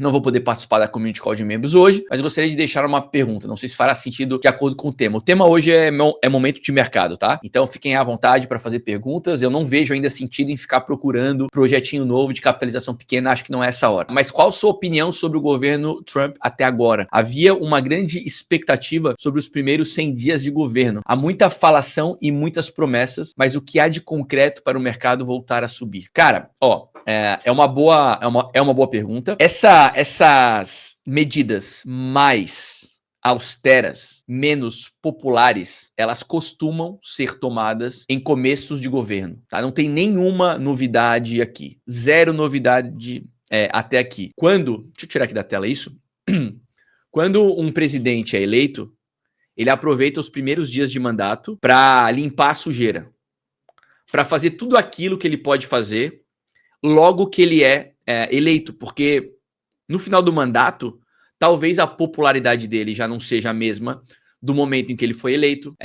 Não vou poder participar da Community Call de membros hoje, mas gostaria de deixar uma pergunta. Não sei se fará sentido de acordo com o tema. O tema hoje é momento de mercado, tá? Então fiquem à vontade para fazer perguntas. Eu não vejo ainda sentido em ficar procurando projetinho novo de capitalização pequena. Acho que não é essa hora. Mas qual a sua opinião sobre o governo Trump até agora? Havia uma grande expectativa sobre os primeiros 100 dias de governo. Há muita falação e muitas promessas, mas o que há de concreto para o mercado voltar a subir? Cara, é uma boa pergunta. Essas medidas mais austeras, menos populares, elas costumam ser tomadas em começos de governo, tá? Não tem nenhuma novidade aqui. Zero novidade até aqui. Deixa eu tirar aqui da tela isso. Quando um presidente é eleito, ele aproveita os primeiros dias de mandato para limpar a sujeira, para fazer tudo aquilo que ele pode fazer logo que ele é eleito, porque no final do mandato, talvez a popularidade dele já não seja a mesma do momento em que ele foi eleito.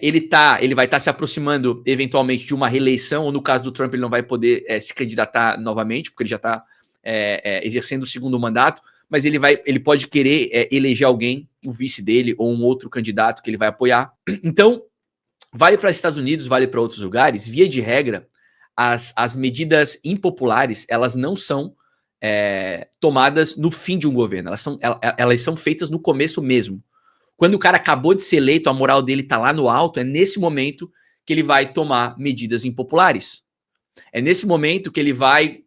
Ele vai estar se aproximando eventualmente de uma reeleição, ou no caso do Trump ele não vai poder se candidatar novamente, porque ele já está exercendo o segundo mandato, mas ele pode querer eleger alguém, o vice dele, ou um outro candidato que ele vai apoiar. Então, vale para os Estados Unidos, vale para outros lugares, via de regra, as medidas impopulares, elas não são tomadas no fim de um governo, elas são feitas no começo mesmo. Quando o cara acabou de ser eleito, a moral dele tá lá no alto, é nesse momento que ele vai tomar medidas impopulares. É nesse momento que ele vai,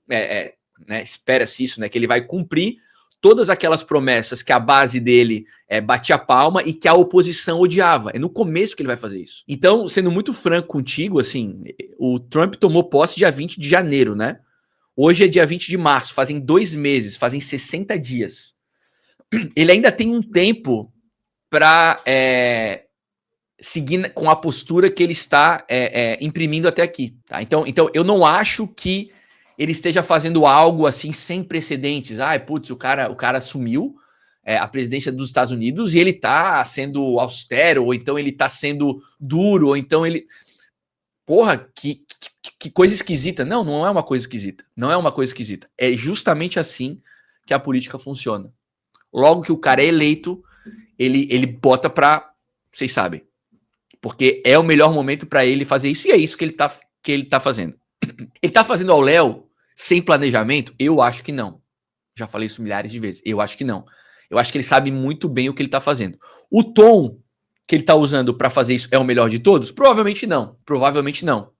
espera-se isso, né, que ele vai cumprir todas aquelas promessas que a base dele batia palma e que a oposição odiava. É no começo que ele vai fazer isso. Então, sendo muito franco contigo, assim, o Trump tomou posse dia 20 de janeiro, né? Hoje é dia 20 de março, fazem 2 meses, fazem 60 dias. Ele ainda tem um tempo para seguir com a postura que ele está imprimindo até aqui. Tá? Então, eu não acho que ele esteja fazendo algo assim sem precedentes. O cara assumiu a presidência dos Estados Unidos e ele tá sendo austero, ou então ele tá sendo duro, ou então ele... Porra, que coisa esquisita. Não é uma coisa esquisita. Não é uma coisa esquisita. É justamente assim que a política funciona. Logo que o cara é eleito, ele bota pra... Vocês sabem. Porque é o melhor momento para ele fazer isso, e é isso que ele tá fazendo. Ele tá fazendo ao léu sem planejamento? Eu acho que não. Já falei isso milhares de vezes. Eu acho que não. Eu acho que ele sabe muito bem o que ele tá fazendo. O tom que ele tá usando para fazer isso é o melhor de todos? Provavelmente não. Provavelmente não.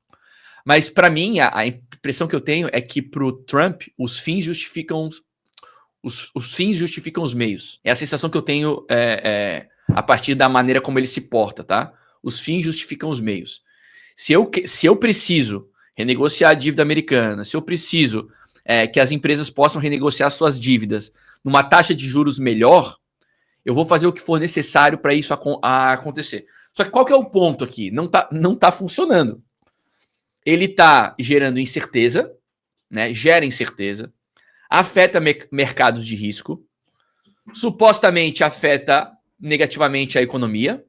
Mas para mim, a impressão que eu tenho é que pro Trump, os fins justificam os meios. É a sensação que eu tenho a partir da maneira como ele se porta, tá? Os fins justificam os meios. Se eu preciso renegociar a dívida americana, se eu preciso que as empresas possam renegociar suas dívidas numa taxa de juros melhor, eu vou fazer o que for necessário para isso acontecer. Só que qual que é o ponto aqui? Não tá funcionando. Ele tá gerando incerteza, né? Gera incerteza, afeta mercados de risco, supostamente afeta negativamente a economia.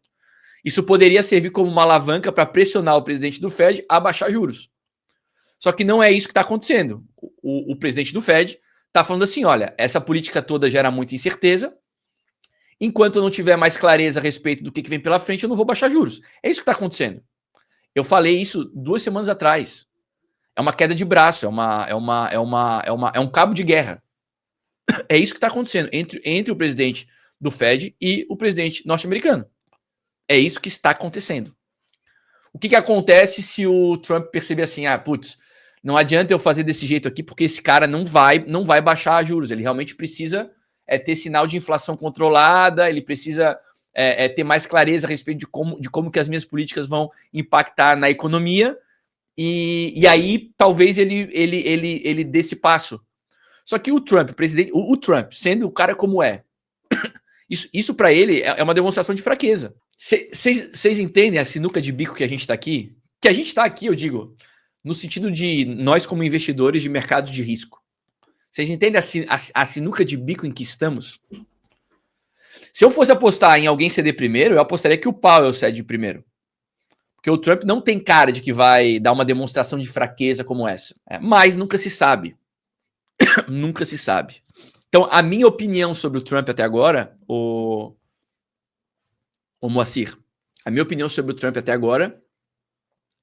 Isso poderia servir como uma alavanca para pressionar o presidente do Fed a baixar juros. Só que não é isso que está acontecendo. O presidente do Fed está falando assim, olha, essa política toda gera muita incerteza, enquanto eu não tiver mais clareza a respeito do que vem pela frente, eu não vou baixar juros. É isso que está acontecendo. Eu falei isso 2 semanas atrás. É uma queda de braço, é um cabo de guerra. É isso que está acontecendo entre o presidente do Fed e o presidente norte-americano. É isso que está acontecendo. O que acontece se o Trump perceber assim, não adianta eu fazer desse jeito aqui, porque esse cara não vai baixar juros. Ele realmente precisa ter sinal de inflação controlada, ele precisa ter mais clareza a respeito de como que as minhas políticas vão impactar na economia, e aí talvez ele dê esse passo. Só que o Trump, o Trump, sendo o cara como isso para ele é uma demonstração de fraqueza. Vocês entendem a sinuca de bico que a gente tá aqui? Que a gente tá aqui, eu digo, no sentido de nós como investidores de mercados de risco. Vocês entendem a sinuca de bico em que estamos? Se eu fosse apostar em alguém ceder primeiro, eu apostaria que o Powell cede primeiro. Porque o Trump não tem cara de que vai dar uma demonstração de fraqueza como essa. Mas nunca se sabe. Nunca se sabe. Então, a minha opinião sobre o Trump até agora, o Moacir, a minha opinião sobre o Trump até agora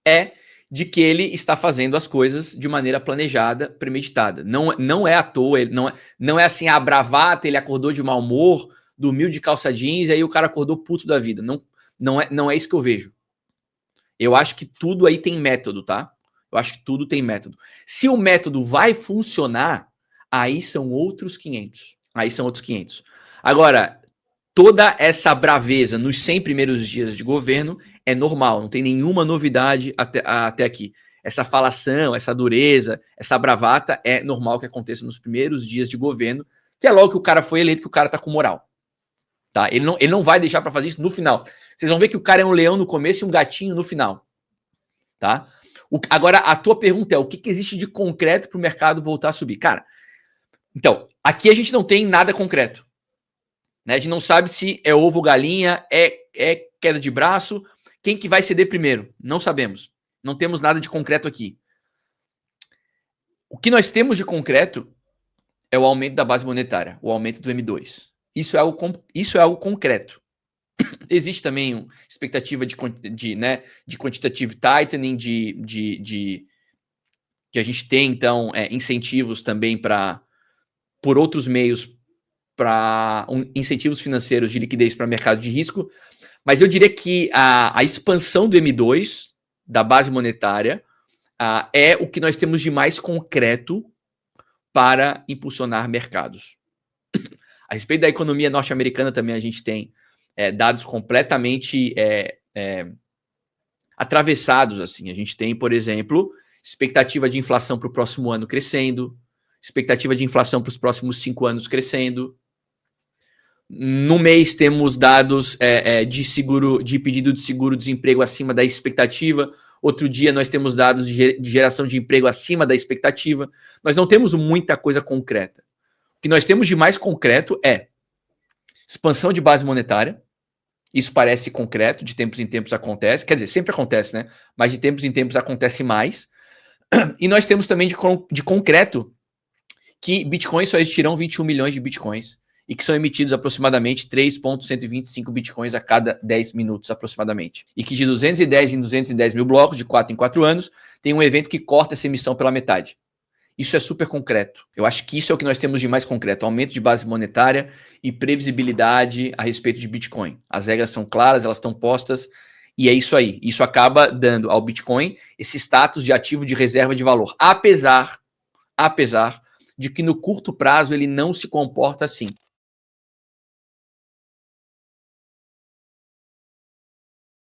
é de que ele está fazendo as coisas de maneira planejada, premeditada. Não é à toa, não é assim, a bravata, ele acordou de mau humor, dormiu de calça jeans e aí o cara acordou puto da vida. Não é isso que eu vejo. Eu acho que tudo aí tem método, tá? Eu acho que tudo tem método. Se o método vai funcionar, aí são outros 500. Aí são outros 500. Agora, toda essa braveza nos 100 primeiros dias de governo é normal, não tem nenhuma novidade até aqui. Essa falação, essa dureza, essa bravata é normal que aconteça nos primeiros dias de governo, que é logo que o cara foi eleito, que o cara tá com moral. Tá? Ele não vai deixar para fazer isso no final. Vocês vão ver que o cara é um leão no começo e um gatinho no final. Tá? Agora, a tua pergunta é, o que existe de concreto para o mercado voltar a subir? Cara, então, aqui a gente não tem nada concreto. Né? A gente não sabe se é ovo ou galinha, é queda de braço, quem que vai ceder primeiro? Não sabemos. Não temos nada de concreto aqui. O que nós temos de concreto é o aumento da base monetária, o aumento do M2. Isso é algo concreto. Existe também uma expectativa de quantitative tightening, de a gente ter, então, incentivos também por outros meios, para incentivos financeiros de liquidez para mercado de risco. Mas eu diria que a expansão do M2, da base monetária, é o que nós temos de mais concreto para impulsionar mercados. A respeito da economia norte-americana também a gente tem dados completamente atravessados. Assim. A gente tem, por exemplo, expectativa de inflação para o próximo ano crescendo, expectativa de inflação para os próximos 5 anos crescendo. No mês temos dados de pedido de seguro-desemprego acima da expectativa. Outro dia nós temos dados de geração de emprego acima da expectativa. Nós não temos muita coisa concreta. O que nós temos de mais concreto é expansão de base monetária. Isso parece concreto, de tempos em tempos acontece. Quer dizer, sempre acontece, né? Mas de tempos em tempos acontece mais. E nós temos também de concreto que bitcoins só existirão 21 milhões de bitcoins e que são emitidos aproximadamente 3,125 bitcoins a cada 10 minutos aproximadamente. E que de 210 em 210 mil blocos, de 4 em 4 anos, tem um evento que corta essa emissão pela metade. Isso é super concreto. Eu acho que isso é o que nós temos de mais concreto. Aumento de base monetária e previsibilidade a respeito de Bitcoin. As regras são claras, elas estão postas e é isso aí. Isso acaba dando ao Bitcoin esse status de ativo de reserva de valor. Apesar de que no curto prazo ele não se comporta assim.